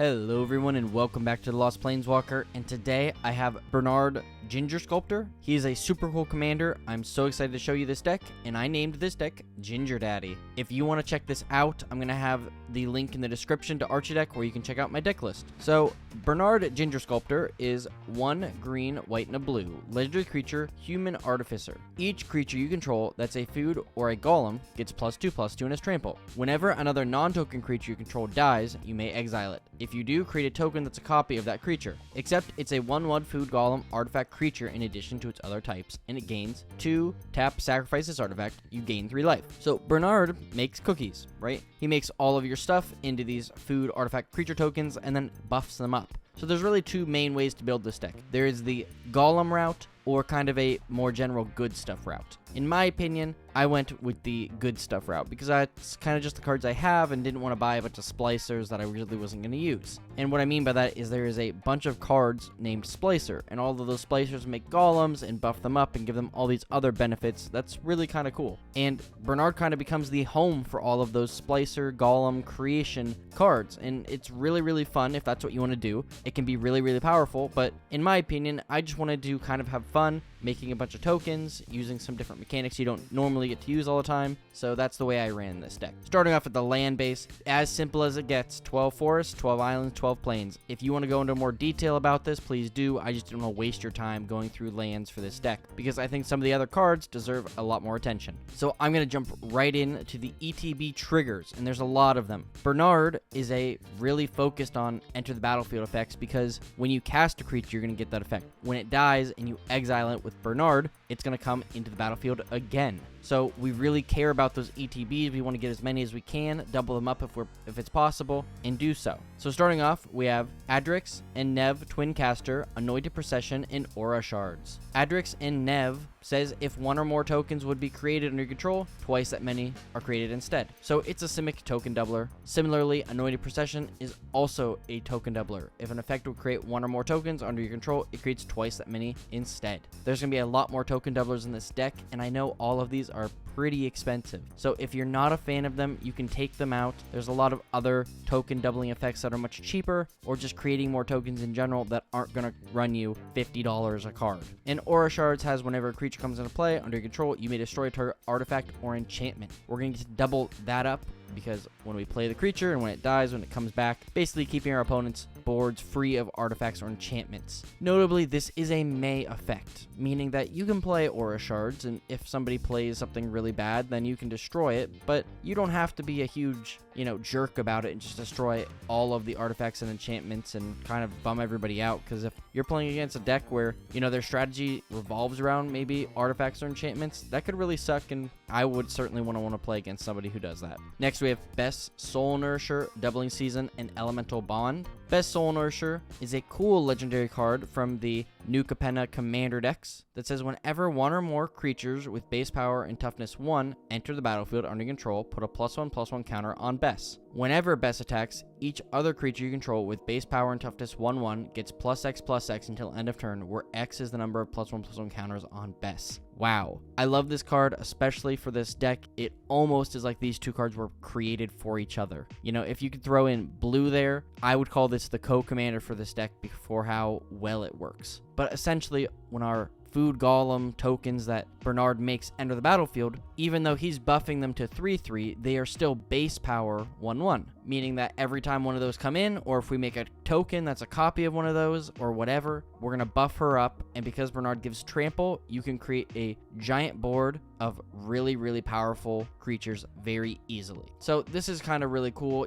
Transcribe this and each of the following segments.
Hello everyone and welcome back to the Lost Planeswalker, and today I have Brenard Ginger Sculptor. He is a super cool commander. I'm so excited to show you this deck, and I named this deck Ginger Daddy. If you want to check this out, I'm going to have the link in the description to Archie Deck where you can check out my deck list. So, Brenard Ginger Sculptor is 1 green, white, and a blue. Legendary creature, Human Artificer. Each creature you control that's a food or a golem gets +2/+2 in its trample. Whenever another non-token creature you control dies, you may exile it. If you do, create a token that's a copy of that creature, except it's a 1/1 food golem artifact creature in addition to its other types, and it gains 2 tap, sacrifice this artifact, you gain 3 life. So Brenard makes cookies, right? He makes all of your stuff into these food artifact creature tokens and then buffs them up. So there's really 2 main ways to build this deck. There is the golem route, or kind of a more general good stuff route. In my opinion, I went with the good stuff route because that's kind of just the cards I have and didn't want to buy a bunch of splicers that I really wasn't going to use. And what I mean by that is there is a bunch of cards named Splicer, and all of those splicers make golems and buff them up and give them all these other benefits. That's really kind of cool. And Brenard kind of becomes the home for all of those splicer golem creation cards, and it's really, really fun if that's what you want to do. It can be really, really powerful, but in my opinion, I just wanted to kind of have fun making a bunch of tokens, using some different mechanics you don't normally get to use all the time, so that's the way I ran this deck. Starting off at the land base, as simple as it gets: 12 forests, 12 islands, 12 plains. If you want to go into more detail about this, please do. I just don't want to waste your time going through lands for this deck, because I think some of the other cards deserve a lot more attention. So I'm going to jump right into the ETB triggers, and there's a lot of them. Brenard is really focused on enter the battlefield effects, because when you cast a creature, you're going to get that effect. When it dies and you exile it with Brenard, it's going to come into the battlefield again. So we really care about those ETBs. We want to get as many as we can, double them up if it's possible, and do so. So starting off, we have Adrix and Nev Twin Caster, Anointed Procession, and Aura Shards. Adrix and Nev says if 1 or more tokens would be created under your control, twice that many are created instead. So it's a Simic token doubler. Similarly, Anointed Procession is also a token doubler. If an effect would create 1 or more tokens under your control, it creates twice that many instead. There's going to be a lot more token doublers in this deck, and I know all of these are pretty expensive. So if you're not a fan of them, you can take them out. There's a lot of other token doubling effects that are much cheaper, or just creating more tokens in general that aren't going to run you $50 a card. And Aura Shards has whenever a creature comes into play under your control, you may destroy a target artifact or enchantment. We're going to double that up, because when we play the creature and when it dies, when it comes back, basically keeping our opponent's boards free of artifacts or enchantments. Notably, this is a May effect, meaning that you can play Aura Shards, and if somebody plays something really bad, then you can destroy it, but you don't have to be a huge, jerk about it and just destroy all of the artifacts and enchantments and kind of bum everybody out, because if you're playing against a deck where, their strategy revolves around maybe artifacts or enchantments, that could really suck, and I would certainly want to play against somebody who does that. Next, we have Best Soul Nourisher, Doubling Season, and Elemental Bond. Best Soul Nourisher is a cool legendary card from the New Capenna Commander decks that says whenever 1 or more creatures with base power and toughness 1 enter the battlefield under control, put a +1/+1 counter on Bess. Whenever Bess attacks, each other creature you control with base power and toughness 1/1 gets +X/+X until end of turn, where X is the number of +1/+1 counters on Bess. Wow. I love this card, especially for this deck. It almost is like these 2 cards were created for each other. If you could throw in blue there, I would call this the co-commander for this deck for how well it works. But essentially, when our food golem tokens that Brenard makes enter the battlefield, even though he's buffing them to 3/3, they are still base power 1/1, meaning that every time one of those come in, or if we make a token that's a copy of one of those or whatever, we're going to buff her up. And because Brenard gives trample, you can create a giant board of really, really powerful creatures very easily. So this is kind of really cool.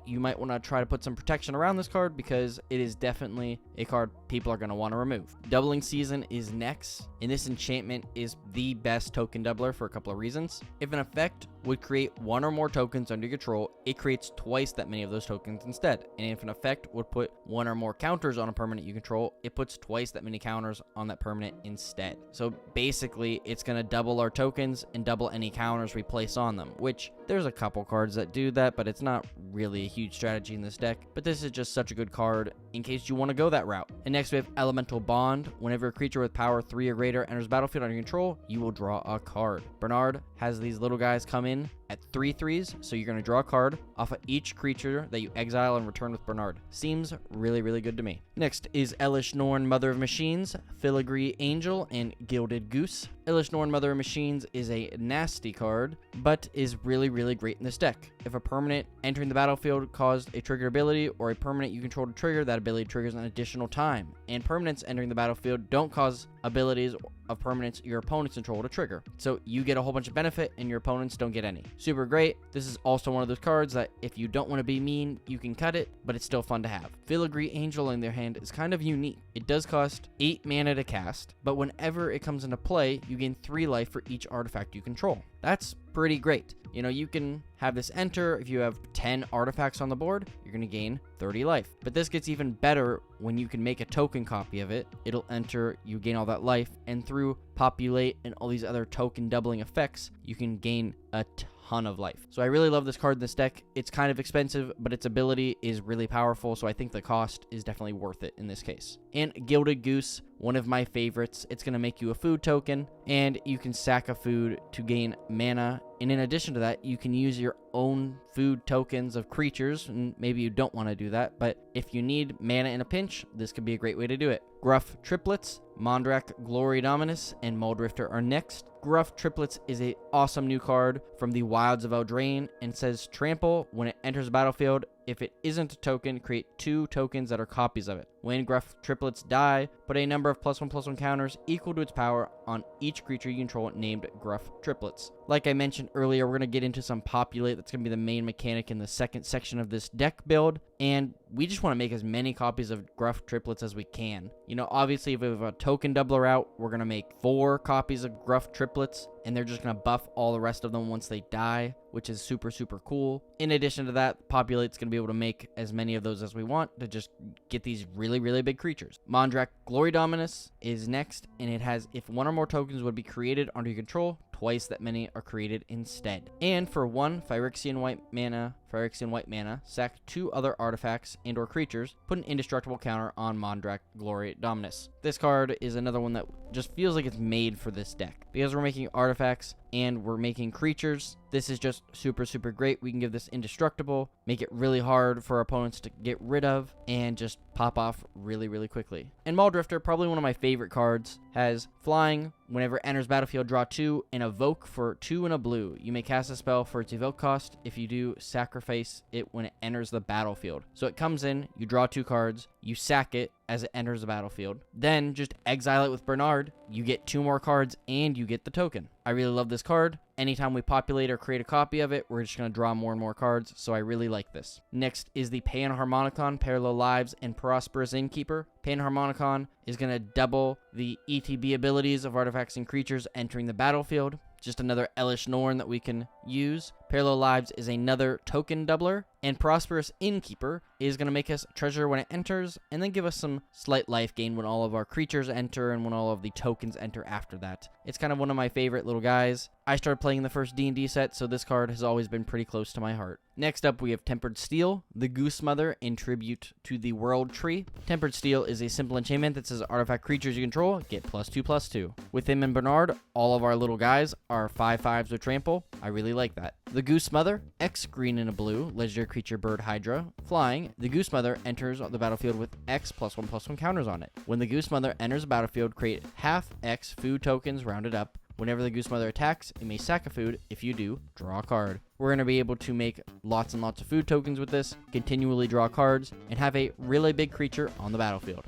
You might want to try to put some protection around this card, because it is definitely a card people are going to want to remove. Doubling Season is next, and this enchantment is the best token doubler for a couple of reasons. If an effect would create 1 or more tokens under control, it creates twice that many of those tokens instead. And if an effect would put 1 or more counters on a permanent you control, it puts twice that many counters on that permanent instead. So basically, it's going to double our tokens and double any counters we place on them, which there's a couple cards that do that, but it's not really a huge strategy in this deck. But this is just such a good card in case you want to go that route. And next we have Elemental Bond. Whenever a creature with power 3 or greater enters battlefield under your control, you will draw a card. Brenard has these little guys come in at 3/3s, so you're going to draw a card off of each creature that you exile and return with Bernard. Seems really, really good to me. Next is Elish Norn, Mother of Machines, Filigree Angel, and Gilded Goose. Elish Norn, Mother of Machines is a nasty card, but is really, really great in this deck. If a permanent entering the battlefield caused a trigger ability, or a permanent you control to trigger, that ability triggers an additional time. And permanents entering the battlefield don't cause abilities of permanents your opponents control to trigger. So you get a whole bunch of benefit and your opponents don't get any. Super great. This is also one of those cards that if you don't want to be mean, you can cut it, but it's still fun to have. Filigree Angel, on the other hand, is kind of unique. It does cost 8 mana to cast, but whenever it comes into play, you gain 3 life for each artifact you control. That's pretty great. You know, you can have this enter. If you have 10 artifacts on the board, you're going to gain 30 life. But this gets even better when you can make a token copy of it. It'll enter, you gain all that life, and through Populate and all these other token doubling effects, you can gain a ton of life. So I really love this card in this deck. It's kind of expensive, but its ability is really powerful, so I think the cost is definitely worth it in this case. And Gilded Goose, one of my favorites. It's going to make you a food token, and you can sack a food to gain mana. And in addition to that, you can use your own food tokens of creatures, and maybe you don't want to do that, but if you need mana in a pinch, this could be a great way to do it. Gruff Triplets, Mondrak, Glory Dominus, and Muldrifter are next. Gruff Triplets is a awesome new card from the Wilds of Eldraine, and says trample when it enters the battlefield. If it isn't a token, create 2 tokens that are copies of it. When Gruff Triplets die, put a number of +1/+1 counters equal to its power on each creature you control named Gruff Triplets. Like I mentioned earlier, we're going to get into some Populate. That's going to be the main mechanic in the second section of this deck build, and we just want to make as many copies of Gruff Triplets as we can. You know, obviously, if we have a token doubler out, we're going to make 4 copies of Gruff Triplets, and they're just going to buff all the rest of them once they die, which is super, super cool. In addition to that, Populate's going to be able to make as many of those as we want to just get these really, really big creatures. Mondrak, Glory Dominus is next, and it has, if 1 or more tokens would be created under your control, twice that many are created instead. And for 1 Phyrexian white mana, sack 2 other artifacts and or creatures, put an indestructible counter on Mondrak, Glory Dominus. This card is another one that just feels like it's made for this deck. Because we're making artifacts and we're making creatures, this is just super, super great. We can give this indestructible, make it really hard for our opponents to get rid of, and just pop off really, really quickly. And Muldrifter, probably one of my favorite cards, has flying. Whenever it enters battlefield, draw 2 and evoke for 2 and a blue. You may cast a spell for its evoke cost. If you do, sacrifice it when it enters the battlefield. So it comes in, you draw 2 cards, you sack it as it enters the battlefield. Then just exile it with Bernard. You get 2 more cards and you get the token. I really love this card. Anytime we populate or create a copy of it, we're just going to draw more and more cards, so I really like this. Next is the Panharmonicon, Parallel Lives, and Prosperous Innkeeper. Panharmonicon is going to double the ETB abilities of artifacts and creatures entering the battlefield. Just another Elish Norn that we can use. Parallel Lives is another token doubler, and Prosperous Innkeeper is going to make us treasure when it enters, and then give us some slight life gain when all of our creatures enter and when all of the tokens enter after that. It's kind of one of my favorite little guys. I started playing the first D&D set, so this card has always been pretty close to my heart. Next up, we have Tempered Steel, the Goose Mother in tribute to the World Tree. Tempered Steel is a simple enchantment that says artifact creatures you control get +2/+2. With him and Bernard, all of our little guys are 5/5s with trample. I really like that. The Goose Mother, X green and a blue, legendary creature bird Hydra. Flying, the Goose Mother enters the battlefield with X +1/+1 counters on it. When the Goose Mother enters the battlefield, create half X food tokens rounded up. Whenever the Goose Mother attacks, it may sack a food. If you do, draw a card. We're going to be able to make lots and lots of food tokens with this, continually draw cards, and have a really big creature on the battlefield.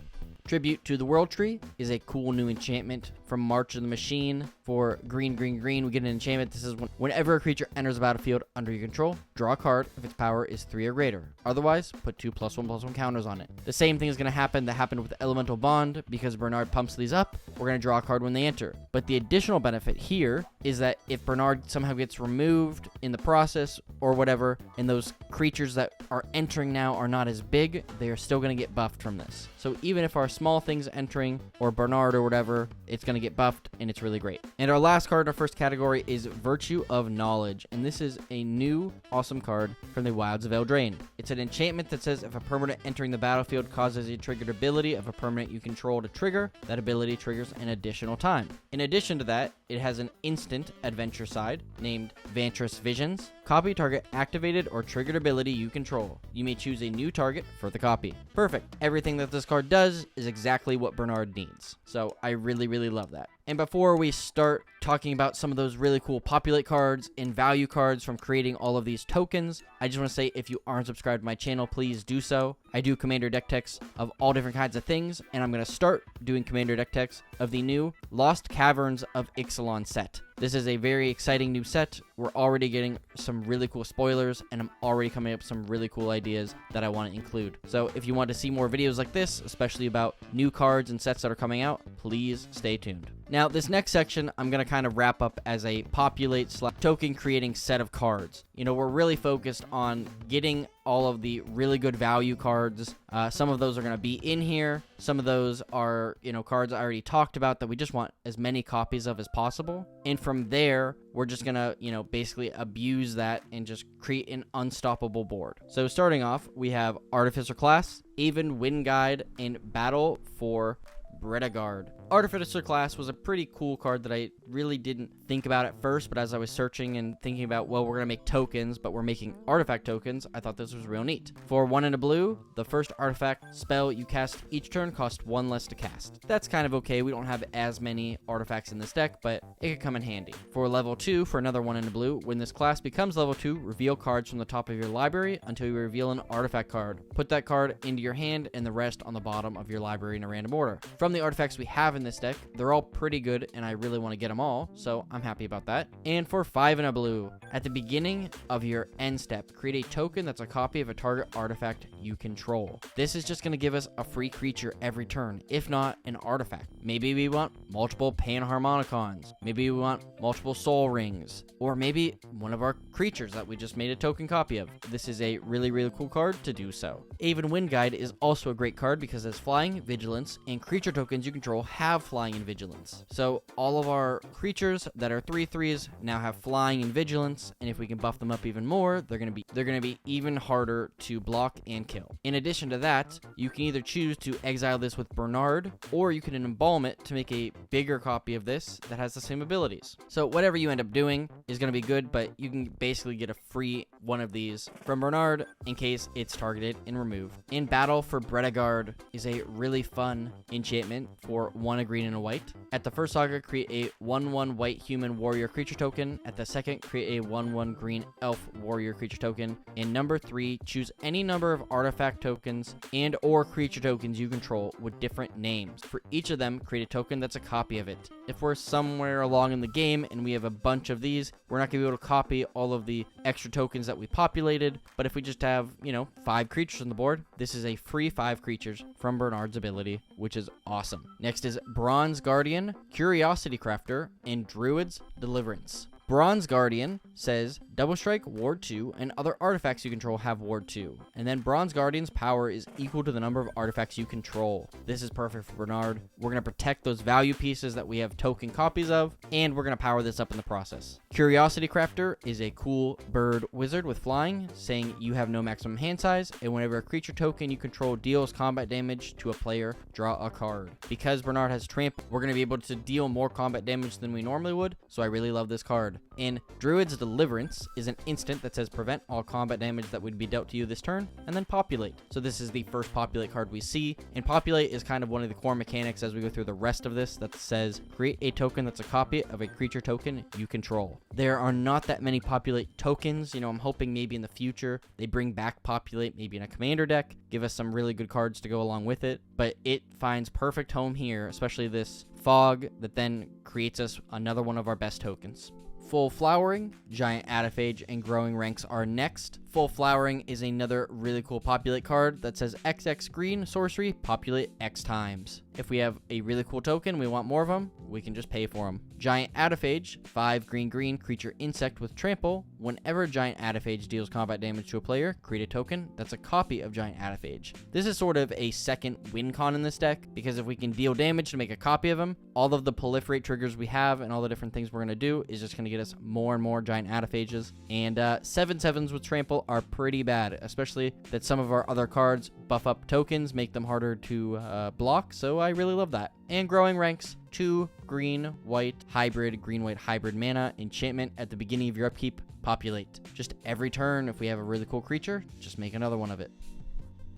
Tribute to the World Tree is a cool new enchantment from March of the Machine. For green, green, green, we get an enchantment. This is whenever a creature enters the battlefield under your control, draw a card if its power is 3 or greater. Otherwise, put 2 +1/+1 counters on it. The same thing is going to happen that happened with Elemental Bond. Because Bernard pumps these up, we're going to draw a card when they enter. But the additional benefit here is that if Bernard somehow gets removed in the process or whatever, and those creatures that are entering now are not as big, they are still going to get buffed from this. So even if our small things entering, or Bernard or whatever, it's going to get buffed, and it's really great. And our last card in our first category is Virtue of Knowledge, and this is a new awesome card from the Wilds of Eldraine. It's an enchantment that says if a permanent entering the battlefield causes a triggered ability of a permanent you control to trigger, that ability triggers an additional time. In addition to that, it has an instant adventure side named Vantress Visions. Copy target activated or triggered ability you control. You may choose a new target for the copy. Perfect. Everything that this card does is exactly what Brenard needs. So I really, really love that. And before we start talking about some of those really cool Populate cards and value cards from creating all of these tokens, I just want to say if you aren't subscribed to my channel, please do so. I do Commander deck techs of all different kinds of things, and I'm going to start doing Commander deck techs of the new Lost Caverns of Ixalan set. This is a very exciting new set. We're already getting some really cool spoilers, and I'm already coming up with some really cool ideas that I want to include. So if you want to see more videos like this, especially about new cards and sets that are coming out, please stay tuned. Now, this next section, I'm going to kind of wrap up as a Populate / token creating set of cards. You know, we're really focused on getting all of the really good value cards. Some of those are going to be in here. Some of those are, you know, cards I already talked about that we just want as many copies of as possible. And from there, we're just going to, you know, basically abuse that and just create an unstoppable board. So starting off, we have Artificer class, Even Wind Guide, and Battle for Brenard. Artificer class was a pretty cool card that I really didn't think about at first, but as I was searching and thinking about, well, we're going to make tokens, but we're making artifact tokens, I thought this was real neat. For 1 and a blue, the first artifact spell you cast each turn costs 1 less to cast. That's kind of okay. We don't have as many artifacts in this deck, but it could come in handy. For level 2, for another 1 and a blue, when this class becomes level 2, reveal cards from the top of your library until you reveal an artifact card. Put that card into your hand and the rest on the bottom of your library in a random order. From the artifacts we have in this deck, they're all pretty good, and I really want to get them all, so I'm happy about that. And for 5 and a blue, at the beginning of your end step, create a token that's a copy of a target artifact you control. This is just going to give us a free creature every turn, if not an artifact. Maybe we want multiple Panharmonicons, maybe we want multiple Soul Rings, or maybe one of our creatures that we just made a token copy of. This is a really, really cool card to do so. Even Wind Guide is also a great card because as flying, vigilance, and creature tokens you control have flying and vigilance. So all of our creatures that are 3/3s now have flying and vigilance, and if we can buff them up even more, they're gonna be even harder to block and kill. In addition to that, you can either choose to exile this with Brenard, or you can embalm it to make a bigger copy of this that has the same abilities. So whatever you end up doing is gonna be good, but you can basically get a free one of these from Brenard in case it's targeted and removed. In Battle for Brenard is a really fun enchantment for 1 a green and a white. At the first saga, create a 1/1 white human warrior creature token. At the second, create a 1/1 green elf warrior creature token. In number 3, choose any number of artifact tokens and or creature tokens you control with different names. For each of them, create a token that's a copy of it. If we're somewhere along in the game and we have a bunch of these, we're not going to be able to copy all of the extra tokens that we populated, but if we just have, you know, 5 creatures on the board, this is a free 5 creatures from Bernard's ability, which is awesome. Next is Bronze Guardian, Curiosity Crafter, and Druid's Deliverance. Bronze Guardian says, double strike, ward 2, and other artifacts you control have ward 2. And then Bronze Guardian's power is equal to the number of artifacts you control. This is perfect for Brenard. We're going to protect those value pieces that we have token copies of, and we're going to power this up in the process. Curiosity Crafter is a cool bird wizard with flying, saying you have no maximum hand size, and whenever a creature token you control deals combat damage to a player, draw a card. Because Brenard has Tramp, we're going to be able to deal more combat damage than we normally would, so I really love this card. And Druid's Deliverance is an instant that says prevent all combat damage that would be dealt to you this turn, and then Populate. So this is the first Populate card we see, and Populate is kind of one of the core mechanics as we go through the rest of this that says create a token that's a copy of a creature token you control. There are not that many Populate tokens. You know, I'm hoping maybe in the future they bring back Populate, maybe in a commander deck, give us some really good cards to go along with it, but it finds perfect home here, especially this fog that then creates us another one of our best tokens. Full Flowering, Giant Adaphage, and Growing Ranks are next. Full Flowering is another really cool Populate card that says XX green sorcery, populate X times. If we have a really cool token, we want more of them, we can just pay for them. Giant Adaphage, 5 green creature insect with trample. Whenever Giant Adaphage deals combat damage to a player, create a token that's a copy of Giant Adaphage. This is sort of a second win con in this deck, because if we can deal damage to make a copy of him, all of the proliferate triggers we have and all the different things we're going to do is just going to get us more and more Giant Adaphages. And 7/7s with trample are pretty bad, especially that some of our other cards buff up tokens, make them harder to block, so I really love that. And growing ranks, 2 green-white hybrid mana enchantment at the beginning of your upkeep, Populate. Just every turn, if we have a really cool creature, just make another one of it.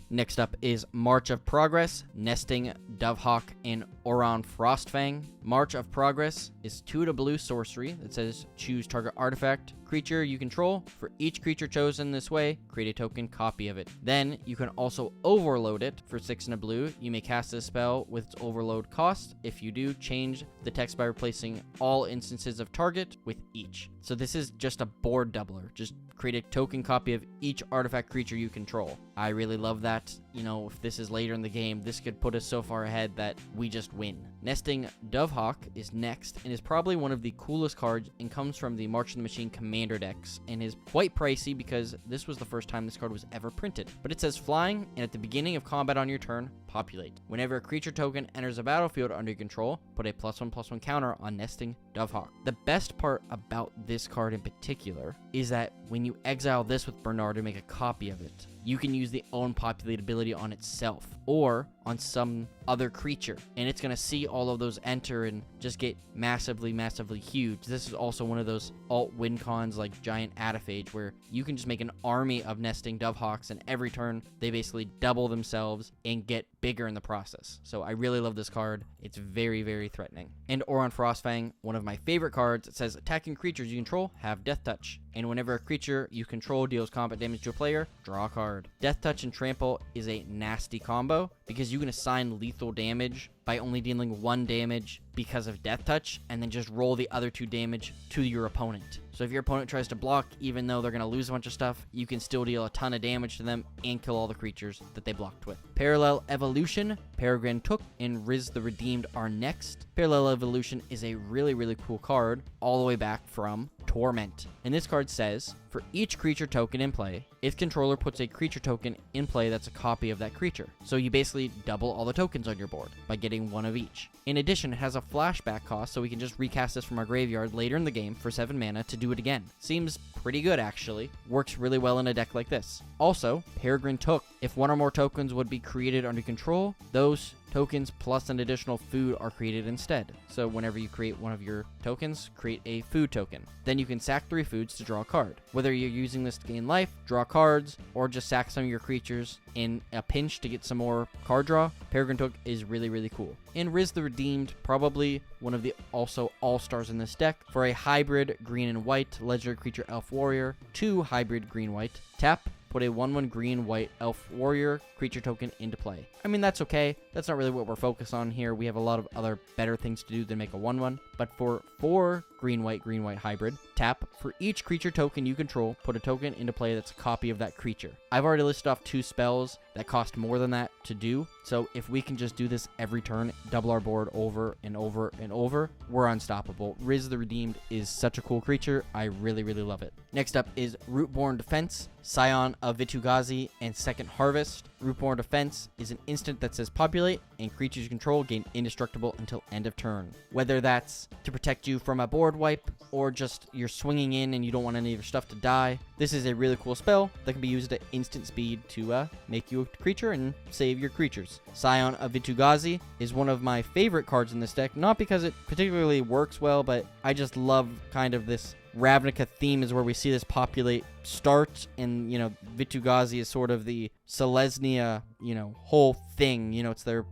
Next up is March of Progress, Nesting, Dovehawk, and Oran Frostfang. March of Progress is 2 blue sorcery that says choose target artifact, creature you control. For each creature chosen this way, create a token copy of it. Then you can also overload it for 6 blue. You may cast this spell with its overload cost. If you do, change the text by replacing all instances of target with each. So this is just a board doubler. Just create a token copy of each artifact creature you control. I really love that. You know, if this is later in the game, this could put us so far ahead that we just win. Nesting Dovehawk is next and is probably one of the coolest cards and comes from the March of the Machine Commander decks and is quite pricey because this was the first time this card was ever printed. But it says flying, and at the beginning of combat on your turn, Populate. Whenever a creature token enters a battlefield under your control, put a +1/+1 counter on Nesting Dovehawk. The best part about this card in particular is that when you exile this with Brenard to make a copy of it, you can use the own Populate ability on itself or on some other creature, and it's going to see all of those enter and just get massively huge. This is also one of those alt win cons like Giant Adaphage where you can just make an army of Nesting Dovehawks, and every turn they basically double themselves and get bigger in the process. So I really love this card. It's very threatening. And Oran Frostfang, one of my favorite cards. It says attacking creatures you control have Death Touch, and whenever a creature you control deals combat damage to a player, draw a card. Death Touch and Trample is a nasty combo because you can assign lethal damage by only dealing 1 damage because of Death Touch, and then just roll the other 2 damage to your opponent. So if your opponent tries to block, even though they're going to lose a bunch of stuff, you can still deal a ton of damage to them and kill all the creatures that they blocked with. Parallel Evolution, Peregrine Took, and Riz the Redeemed are next. Parallel Evolution is a really cool card, all the way back from Torment. And this card says, for each creature token in play, its controller puts a creature token in play that's a copy of that creature. So you basically double all the tokens on your board by getting 1 of each. In addition, it has a flashback cost, so we can just recast this from our graveyard later in the game for 7 mana to do it again. Seems pretty good, actually. Works really well in a deck like this. Also, Peregrine Took. If 1 or more tokens would be created under control, those tokens plus an additional food are created instead. So whenever you create one of your tokens, create a food token. Then you can sack 3 foods to draw a card. Whether you're using this to gain life, draw cards, or just sack some of your creatures in a pinch to get some more card draw, Peregrine Took is really cool. And Riz the Redeemed, probably one of the also all-stars in this deck. For a hybrid green and white legendary creature elf warrior, 2 hybrid green-white, tap, put a 1/1 green-white elf warrior creature token into play. I mean, that's okay. That's not really what we're focused on here. We have a lot of other better things to do than make a 1/1. But for 4 green-white hybrid, tap, for each creature token you control, put a token into play that's a copy of that creature. I've already listed off 2 spells that cost more than that to do. So if we can just do this every turn, double our board over and over, we're unstoppable. Riz the Redeemed is such a cool creature. I really love it. Next up is Rootborn Defense, Scion of Vitu-Ghazi, and Second Harvest. Rootborn Defense is an instant that says Populate, and creatures you control gain indestructible until end of turn. Whether that's to protect you from a board wipe, or just you're swinging in and you don't want any of your stuff to die, this is a really cool spell that can be used at instant speed to make you a creature and save your creatures. Scion of Vitu-Ghazi is one of my favorite cards in this deck, not because it particularly works well, but I just love kind of this Ravnica theme is where we see this Populate start, and, you know, Vitu-Ghazi is sort of the Selesnya, you know, whole thing. You know, it's their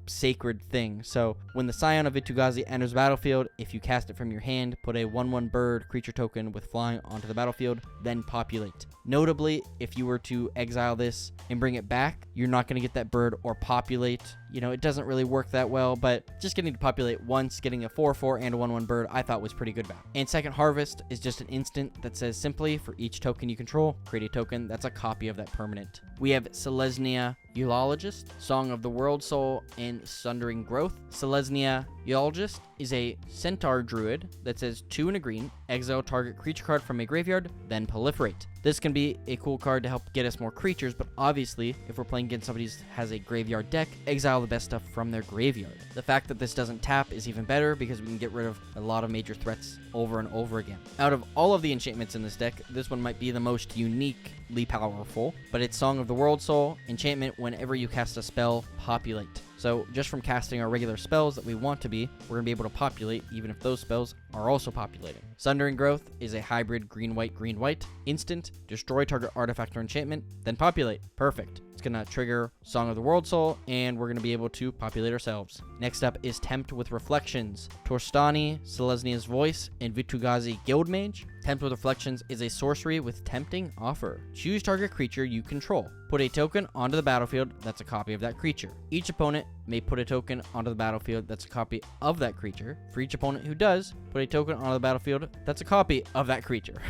sacred thing. So when the Scion of Vitu-Ghazi enters the battlefield, if you cast it from your hand, put a 1/1 bird creature token with flying onto the battlefield, then Populate. Notably, if you were to exile this and bring it back, you're not going to get that bird or Populate. You know, it doesn't really work that well, but just getting to Populate once, getting a 4/4 and a 1/1 bird, I thought was pretty good value. And Second Harvest is just an instant that says simply, for each token you control, create a token that's a copy of that permanent. We have Selesnya Eulogist, Song of the World Soul, and Sundering Growth. Selesnya Eulogist is a centaur druid that says 2 and a green, exile target creature card from a graveyard, then proliferate. This can be a cool card to help get us more creatures, but obviously, if we're playing against somebody who has a graveyard deck, exile the best stuff from their graveyard. The fact that this doesn't tap is even better because we can get rid of a lot of major threats over and over again. Out of all of the enchantments in this deck, this one might be the most uniquely powerful, but it's Song of the World Soul, enchantment whenever you cast a spell, populate. So just from casting our regular spells that we want to be, we're going to be able to populate even if those spells are also populating. Sundering Growth is a hybrid green-white instant. Destroy target artifact or enchantment, then populate. Perfect. It's going to trigger Song of the World Soul, and we're going to be able to populate ourselves. Next up is Tempt with Reflections. Torstani, Selesnya's Voice, and Vitu-Ghazi Guildmage. Tempt with Reflections is a sorcery with Tempting Offer. Choose target creature you control. Put a token onto the battlefield that's a copy of that creature. Each opponent may put a token onto the battlefield that's a copy of that creature. For each opponent who does, put a token onto the battlefield that's a copy of that creature.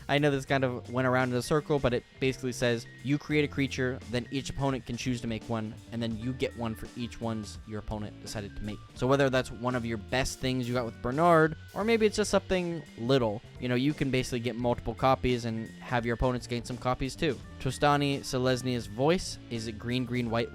I know this kind of went around in a circle, but it basically says you create a creature, then each opponent can choose to make one, and then you get one for each ones your opponent decided to make. So whether that's one of your best things you got with Bernard, or maybe it's just something little, you can basically get multiple copies and have your opponents gain some copies too. Tostani Selesnya's Voice is a green-white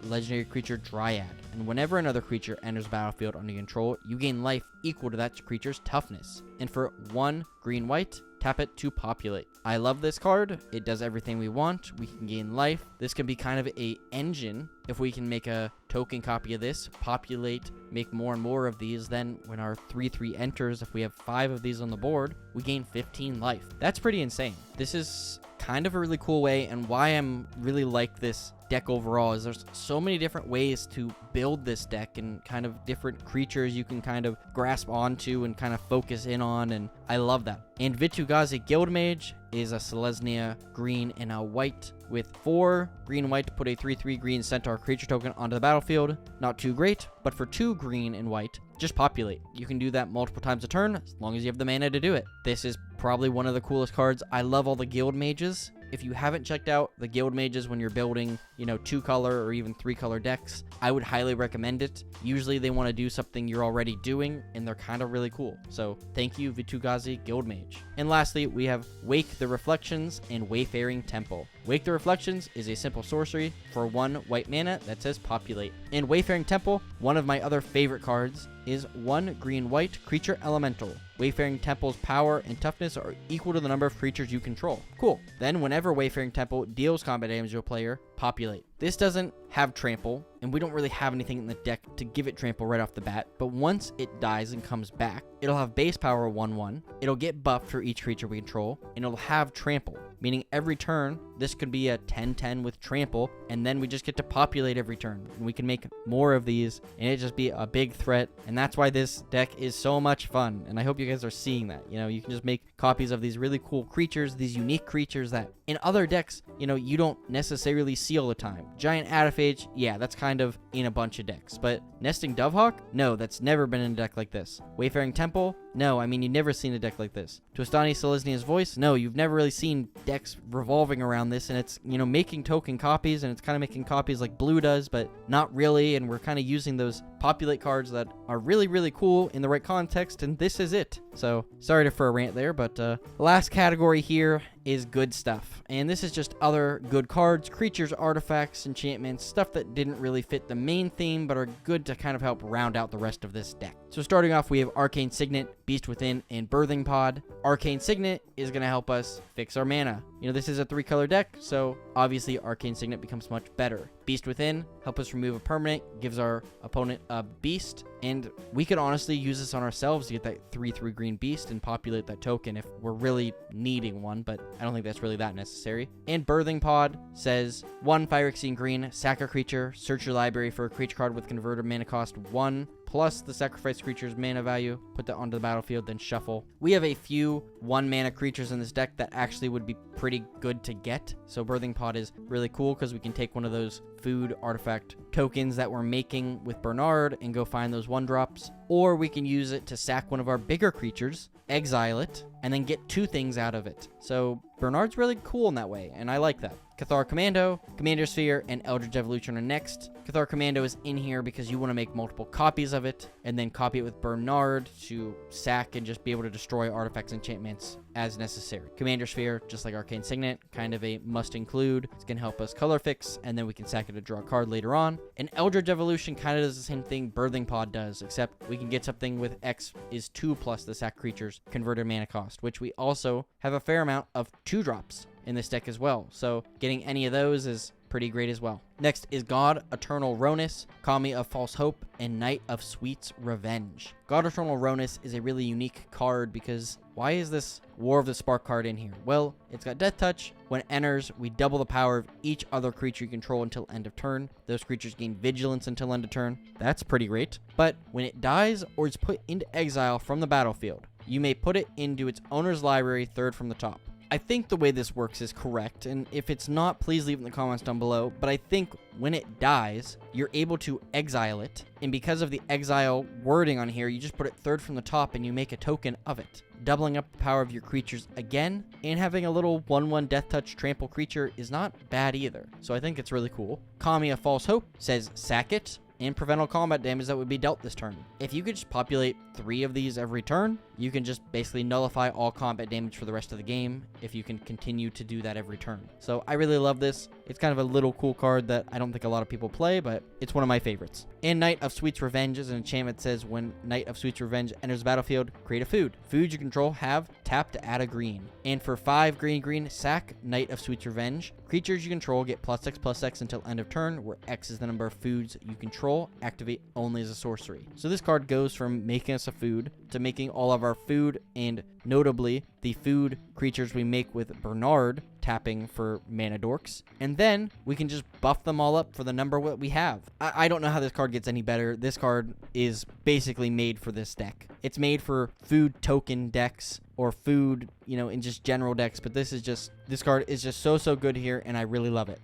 legendary creature Dryad, and whenever another creature enters the battlefield under your control, you gain life equal to that creature's toughness. And for 1 green-white, tap it to populate. I love this card. It does everything we want. We can gain life. This can be kind of a engine. If we can make a token copy of this, populate, make more and more of these, then when our 3/3 enters, if we have 5 of these on the board, we gain 15 life. That's pretty insane. This is kind of a really cool way, and why I'm really like this deck overall is there's so many different ways to build this deck and kind of different creatures you can kind of grasp onto and kind of focus in on, and I love that. And Vitu-Ghazi Guildmage is a Selesnya green and a white with 4 green-white to put a 3/3 green centaur creature token onto the battlefield. Not too great, but for 2 green and white, just populate. You can do that multiple times a turn as long as you have the mana to do it. This is probably one of the coolest cards. I love all the guild mages. If you haven't checked out the guild mages when you're building, 2-color or even 3-color decks, I would highly recommend it. Usually they want to do something you're already doing, and they're kind of really cool. So thank you, Vitu-Ghazi Guildmage. And lastly, we have Wake the Reflections and Wayfaring Temple. Wake the Reflections is a simple sorcery for 1 white mana that says populate. And Wayfaring Temple, one of my other favorite cards, is 1 green-white creature elemental. Wayfaring Temple's power and toughness are equal to the number of creatures you control. Cool. Then whenever Wayfaring Temple deals combat damage to a player, populate. This doesn't have trample, and we don't really have anything in the deck to give it trample right off the bat, but once it dies and comes back, it'll have base power 1/1, it'll get buffed for each creature we control, and it'll have trample, meaning every turn, this could be a 10/10 with trample, and then we just get to populate every turn, and we can make more of these, and it just be a big threat, and that's why this deck is so much fun, and I hope you guys are seeing that. You can just make copies of these really cool creatures, these unique creatures that in other decks, you don't necessarily see all the time. Giant Adifage, yeah, that's kind of in a bunch of decks, but Nesting Dovehawk? No, that's never been in a deck like this. Wayfaring Temple? No, you've never seen a deck like this. Tostani Selesnya's Voice? No, you've never really seen decks revolving around this, and it's, making token copies, and it's kind of making copies like Blue does, but not really, and we're kind of using those populate cards that are really, really cool in the right context, and this is it. So, sorry for a rant there, but the last category here is good stuff, and this is just other good cards, creatures, artifacts, enchantments, stuff that didn't really fit the main theme, but are good to kind of help round out the rest of this deck. So starting off, we have Arcane Signet, Beast Within, and Birthing Pod. Arcane Signet is going to help us fix our mana. This is a 3-color deck, so obviously Arcane Signet becomes much better. Beast Within, help us remove a permanent, gives our opponent a beast, and we could honestly use this on ourselves to get that 3/3 green beast and populate that token if we're really needing one, but I don't think that's really that necessary. And Birthing Pod says 1 Phyrexian green, sack a creature, search your library for a creature card with converted mana cost 1, plus the sacrifice creature's mana value, put that onto the battlefield, then shuffle. We have a few 1-mana creatures in this deck that actually would be pretty good to get, so Birthing Pod is really cool because we can take one of those food artifact tokens that we're making with Bernard and go find those 1-drops, or we can use it to sack one of our bigger creatures, exile it, and then get 2 things out of it. So Bernard's really cool in that way, and I like that. Cathar Commando, Commander Sphere, and Eldritch Evolution are next. Cathar Commando is in here because you want to make multiple copies of it, and then copy it with Bernard to sack and just be able to destroy artifacts and enchantments as necessary. Commander Sphere, just like Arcane Signet, kind of a must include. It's going to help us color fix, and then we can sack it to draw a card later on. And Eldritch Evolution kind of does the same thing Birthing Pod does, except we can get something with X is 2 plus the sack creature's converted mana cost, which we also have a fair amount of 2-drops in this deck as well. So getting any of those is pretty great as well. Next is God Eternal Ronus, Kami of False Hope, and Knight of Sweet's Revenge. God Eternal Ronus is a really unique card because why is this War of the Spark card in here? Well, it's got Death Touch. When it enters, we double the power of each other creature you control until end of turn. Those creatures gain Vigilance until end of turn. That's pretty great. But when it dies or is put into exile from the battlefield, you may put it into its owner's library, third from the top. I think the way this works is correct, and if it's not, please leave it in the comments down below, but I think when it dies, you're able to exile it, and because of the exile wording on here, you just put it third from the top and you make a token of it. Doubling up the power of your creatures again, and having a little 1/1 Death Touch trample creature is not bad either, so I think it's really cool. Kami of False Hope says sack it, and prevent all combat damage that would be dealt this turn. If you could just populate 3 of these every turn, you can just basically nullify all combat damage for the rest of the game if you can continue to do that every turn. So I really love this. It's kind of a little cool card that I don't think a lot of people play, but it's one of my favorites. And Knight of Sweet's Revenge is an enchantment that says when Knight of Sweet's Revenge enters the battlefield, create a food. Foods you control have tap to add a green. And for 5 green, sack Knight of Sweet's Revenge. Creatures you control get +X/+X until end of turn, where X is the number of foods you control. Activate only as a sorcery. So this card goes from making us a food to making all of our food, and notably the food creatures we make with Bernard tapping for mana dorks, and then we can just buff them all up for the number what we have. I don't know how this card gets any better. This card is basically made for this deck. It's made for food token decks or food, in just general decks, but this card is just so good here, and I really love it.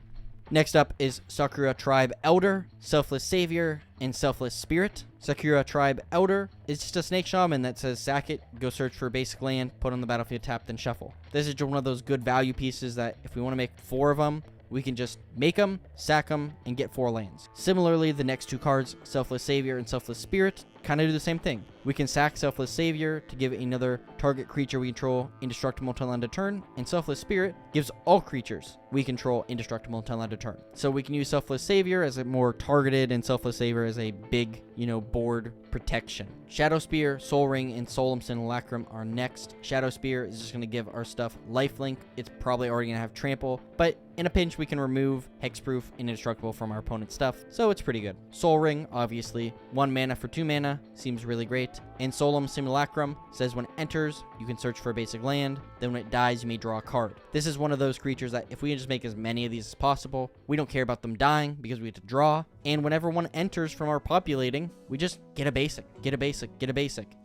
Next up is Sakura Tribe Elder, Selfless Savior, and Selfless Spirit. Sakura Tribe Elder is just a Snake Shaman that says sack it, go search for a basic land, put on the battlefield, tap, then shuffle. This is just one of those good value pieces that if we want to make 4 of them, we can just make them, sack them, and get 4 lands. Similarly, the next 2 cards, Selfless Savior and Selfless Spirit, kind of do the same thing. We can sack Selfless Savior to give another target creature we control indestructible until end of turn, and Selfless Spirit gives all creatures we control indestructible until end of turn. So we can use Selfless Savior as a more targeted and Selfless Savior as a big, board protection. Shadow Spear, Soul Ring, and Solemn Simulacrum are next. Shadow Spear is just going to give our stuff lifelink. It's probably already going to have trample, but in a pinch we can remove hexproof and indestructible from our opponent's stuff, so it's pretty good. Soul Ring, obviously, 1 mana for 2 mana, seems really great. And Solemn Simulacrum says when it enters, you can search for a basic land, then when it dies, you may draw a card. This is one of those creatures that if we can just make as many of these as possible, we don't care about them dying because we get to draw, and whenever one enters from our populating, we just get a basic.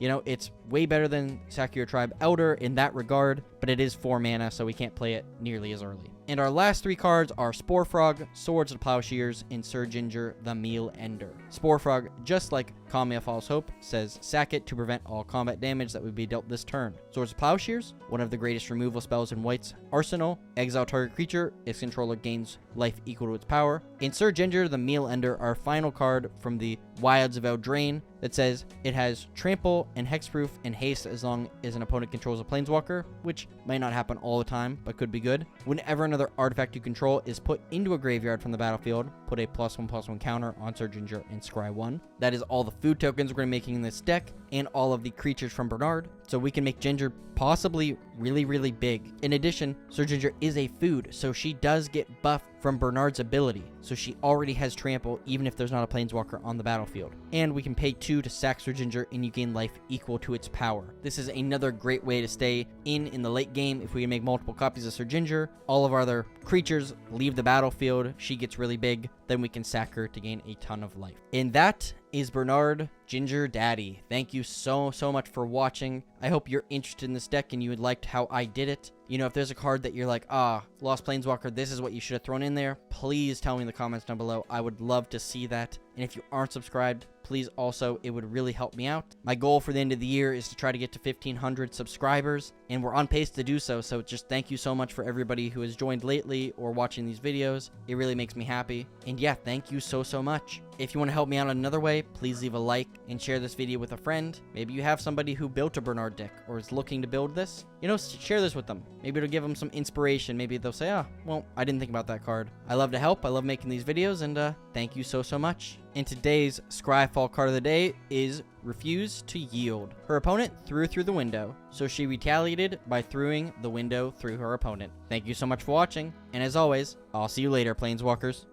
It's way better than Sakura Tribe Elder in that regard, but it is 4 mana, so we can't play it nearly as early. And our last 3 cards are Spore Frog, Swords of Plowshares, and Sir Ginger the Meal Ender. Spore Frog, just like Kami of False Hope, says sack it to prevent all combat damage that would be dealt this turn. Swords of Plowshares, one of the greatest removal spells in White's arsenal. Exile target creature, its controller gains life equal to its power. And Sir Ginger the Meal Ender, our final card from the Wilds of Eldraine, that says it has trample and hexproof and haste as long as an opponent controls a planeswalker, which might not happen all the time, but could be good. Whenever another artifact you control is put into a graveyard from the battlefield, put a +1/+1 counter on Sir Ginger and scry 1. That is all the food tokens we're going to be making in this deck, and all of the creatures from Bernard, so we can make Ginger possibly really big. In addition, Sir Ginger is a food, so she does get buffed from Bernard's ability, so she already has trample even if there's not a planeswalker on the battlefield. And we can pay 2 to sack Sir Ginger and you gain life equal to its power. This is another great way to stay in the late game. If we can make multiple copies of Sir Ginger, all of our other creatures leave the battlefield, she gets really big, then we can sack her to gain a ton of life. And that is Bernard Ginger Daddy. Thank you so much for watching. I hope you're interested in this deck and you liked how I did it. If there's a card that you're like, Lost Planeswalker, this is what you should have thrown in there, please tell me in the comments down below. I would love to see that. And if you aren't subscribed, please also, it would really help me out. My goal for the end of the year is to try to get to 1,500 subscribers, and we're on pace to do so. So just thank you so much for everybody who has joined lately or watching these videos. It really makes me happy. And yeah, thank you so much. If you want to help me out another way, please leave a like and share this video with a friend. Maybe you have somebody who built a Brenard deck or is looking to build this. You know, share this with them. Maybe it'll give them some inspiration. Maybe they'll say, ah, well, I didn't think about that card. I love to help. I love making these videos, and thank you so much. And today's Scryfall card of the day is Refuse to Yield. Her opponent threw through the window, so she retaliated by throwing the window through her opponent. Thank you so much for watching, and as always, I'll see you later, Planeswalkers.